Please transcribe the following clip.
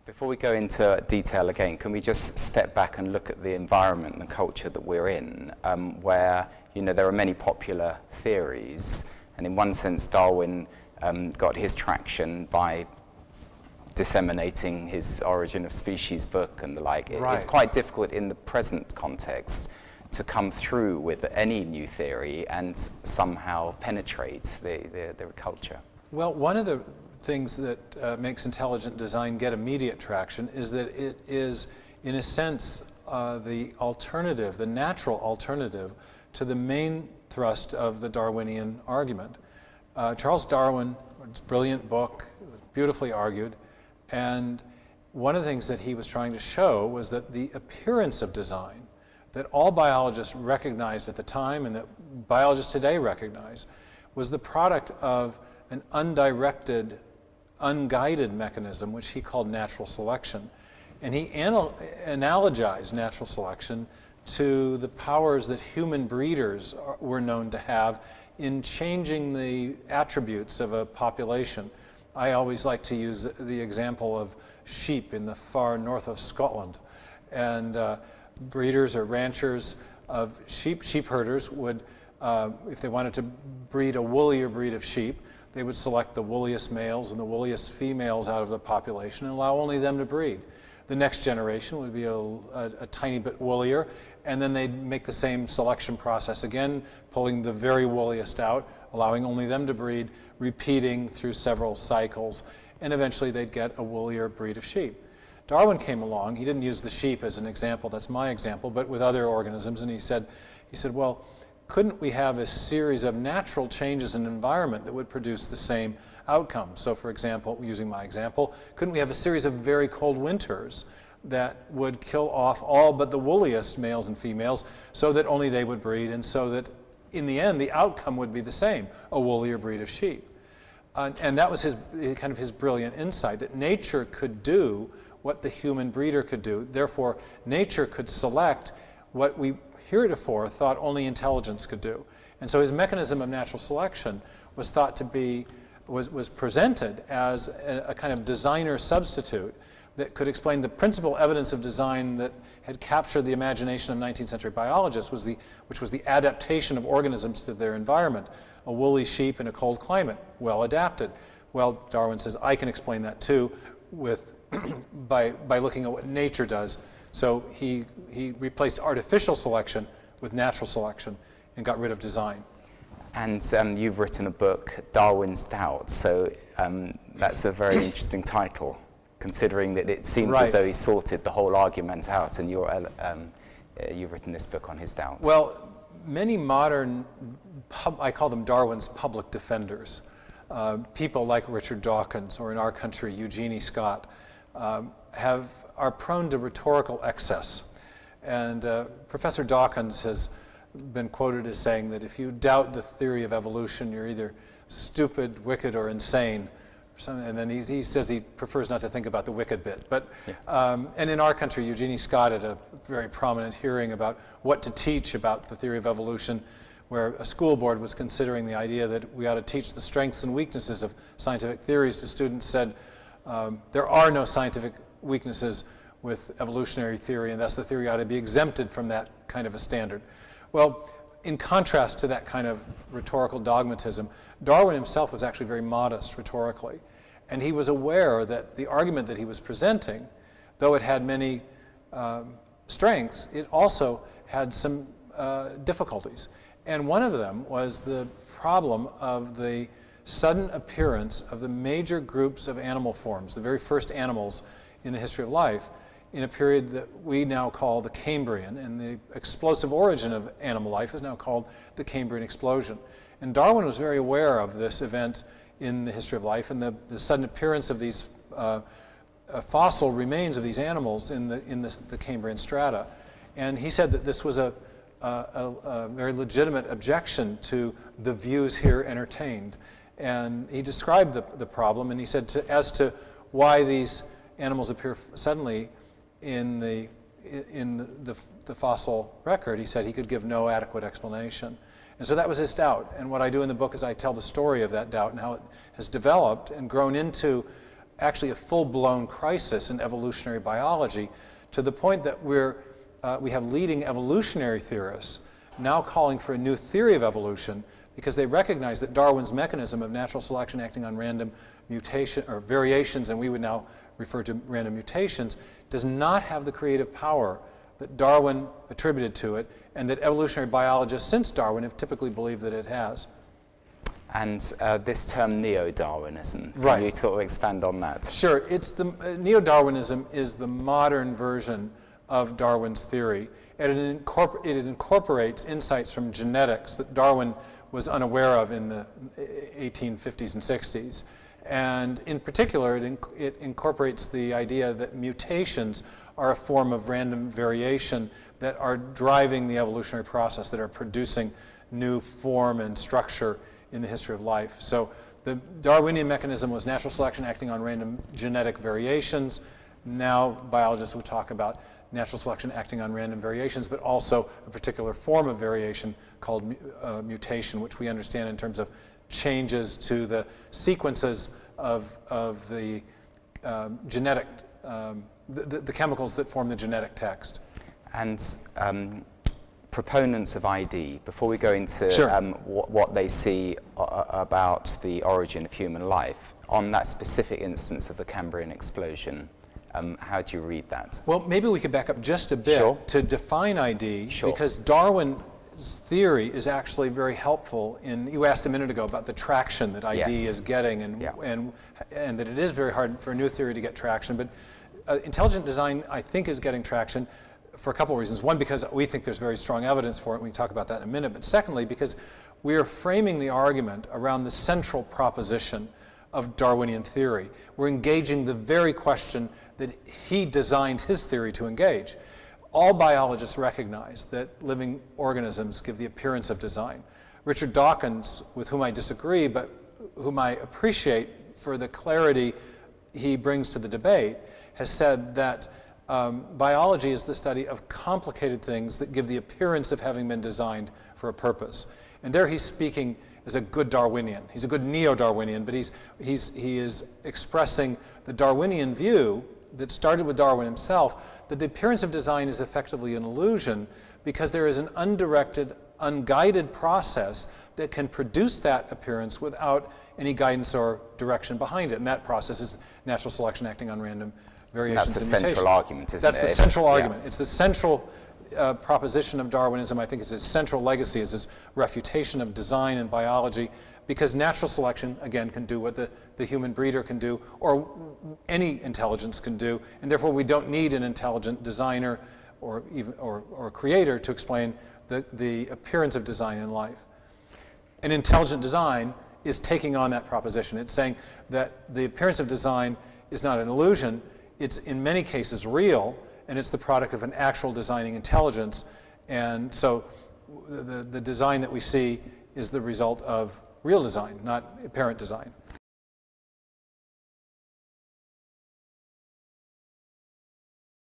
Before we go into detail again, can we just step back and look at the environment and the culture that we're in, where, you know, there are many popular theories, and in one sense Darwin got his traction by disseminating his Origin of Species book and the like. Right. It's quite difficult in the present context to come through with any new theory and somehow penetrate the culture. Well, one of the things that makes intelligent design get immediate traction is that it is, in a sense, the alternative, the natural alternative to the main thrust of the Darwinian argument. Charles Darwin, it's a brilliant book, beautifully argued, and one of the things that he was trying to show was that the appearance of design that all biologists recognized at the time and that biologists today recognize was the product of an undirected, unguided mechanism, which he called natural selection. And he analogized natural selection to the powers that human breeders were known to have in changing the attributes of a population. I always like to use the example of sheep in the far north of Scotland. And breeders or ranchers of sheep, sheep herders would, if they wanted to breed a woollier breed of sheep, they would select the woolliest males and the woolliest females out of the population and allow only them to breed. The next generation would be a tiny bit woollier, and then they'd make the same selection process again, pulling the very woolliest out, allowing only them to breed, repeating through several cycles, and eventually they'd get a woollier breed of sheep. Darwin came along. He didn't use the sheep as an example, that's my example, but with other organisms, and he said, well, couldn't we have a series of natural changes in environment that would produce the same outcome? So for example, using my example, couldn't we have a series of very cold winters that would kill off all but the woolliest males and females so that only they would breed, and so that in the end the outcome would be the same, a woollier breed of sheep. And that was kind of his brilliant insight, that nature could do what the human breeder could do. Therefore, nature could select what we heretofore thought only intelligence could do. And so his mechanism of natural selection was thought to be, was presented as a kind of designer substitute that could explain the principal evidence of design that had captured the imagination of 19th century biologists, which was the adaptation of organisms to their environment. A woolly sheep in a cold climate, well adapted. Well, Darwin says, I can explain that too by looking at what nature does. So he replaced artificial selection with natural selection and got rid of design. And you've written a book, Darwin's Doubt, so that's a very interesting title, considering that it seems as though he sorted the whole argument out, and you've written this book on his doubts. Well, many modern, I call them Darwin's public defenders, people like Richard Dawkins, or in our country, Eugenie Scott, are prone to rhetorical excess. And Professor Dawkins has been quoted as saying that if you doubt the theory of evolution, you're either stupid, wicked, or insane. And then he says he prefers not to think about the wicked bit. But, and in our country, Eugenie Scott had a very prominent hearing about what to teach about the theory of evolution, where a school board was considering the idea that we ought to teach the strengths and weaknesses of scientific theories to students, said there are no scientific weaknesses with evolutionary theory, and thus the theory ought to be exempted from that kind of a standard. Well, in contrast to that kind of rhetorical dogmatism, Darwin himself was actually very modest rhetorically. And he was aware that the argument that he was presenting, though it had many strengths, it also had some difficulties. And one of them was the problem of the sudden appearance of the major groups of animal forms, the very first animals in the history of life, in a period that we now call the Cambrian, and the explosive origin of animal life is now called the Cambrian explosion. And Darwin was very aware of this event in the history of life, and the sudden appearance of these fossil remains of these animals in the Cambrian strata. And he said that this was a very legitimate objection to the views here entertained. And he described the problem, and he said as to why these animals appear suddenly in the fossil record, he said he could give no adequate explanation. And so that was his doubt. And what I do in the book is I tell the story of that doubt and how it has developed and grown into actually a full-blown crisis in evolutionary biology, to the point that we have leading evolutionary theorists now calling for a new theory of evolution, because they recognize that Darwin's mechanism of natural selection acting on random mutation or variations, and we would now refer to random mutations, does not have the creative power that Darwin attributed to it, and that evolutionary biologists since Darwin have typically believed that it has. And this term neo-Darwinism, Right. Can you sort of expand on that? Sure. It's the neo-Darwinism is the modern version of Darwin's theory, and it incorporates insights from genetics that Darwin was unaware of in the 1850s and 60s. And in particular, it incorporates the idea that mutations are a form of random variation that are driving the evolutionary process, that are producing new form and structure in the history of life. So the Darwinian mechanism was natural selection acting on random genetic variations. Now biologists would talk about natural selection acting on random variations, but also a particular form of variation called mutation, which we understand in terms of changes to the sequences of the genetic, the chemicals that form the genetic text. And proponents of ID, before we go into Sure. what they see about the origin of human life, on that specific instance of the Cambrian explosion, how do you read that? Well, maybe we could back up just a bit Sure. to define ID, Sure. because Darwin's theory is actually very helpful in, you asked a minute ago about the traction that ID Yes. is getting, and, Yeah. and that it is very hard for a new theory to get traction, but intelligent design, I think, is getting traction for a couple of reasons. One, because we think there's very strong evidence for it, and we can talk about that in a minute, but secondly, because we are framing the argument around the central proposition of Darwinian theory. We're engaging the very question that he designed his theory to engage. All biologists recognize that living organisms give the appearance of design. Richard Dawkins, with whom I disagree, but whom I appreciate for the clarity he brings to the debate, has said that biology is the study of complicated things that give the appearance of having been designed for a purpose. And there he's speaking as a good Darwinian. He's a good neo-Darwinian, but he is expressing the Darwinian view that started with Darwin himself, that the appearance of design is effectively an illusion because there is an undirected, unguided process that can produce that appearance without any guidance or direction behind it. And that process is natural selection acting on random variations That's the and mutations. central argument, isn't it? That's the central Yeah. argument. It's the central proposition of Darwinism. I think it's its central legacy, is its refutation of design and biology, because natural selection, again, can do what the human breeder can do, or any intelligence can do, and therefore we don't need an intelligent designer or even or creator to explain the appearance of design in life. An intelligent design is taking on that proposition. It's saying that the appearance of design is not an illusion, it's in many cases real, and it's the product of an actual designing intelligence. And so the design that we see is the result of real design, not apparent design.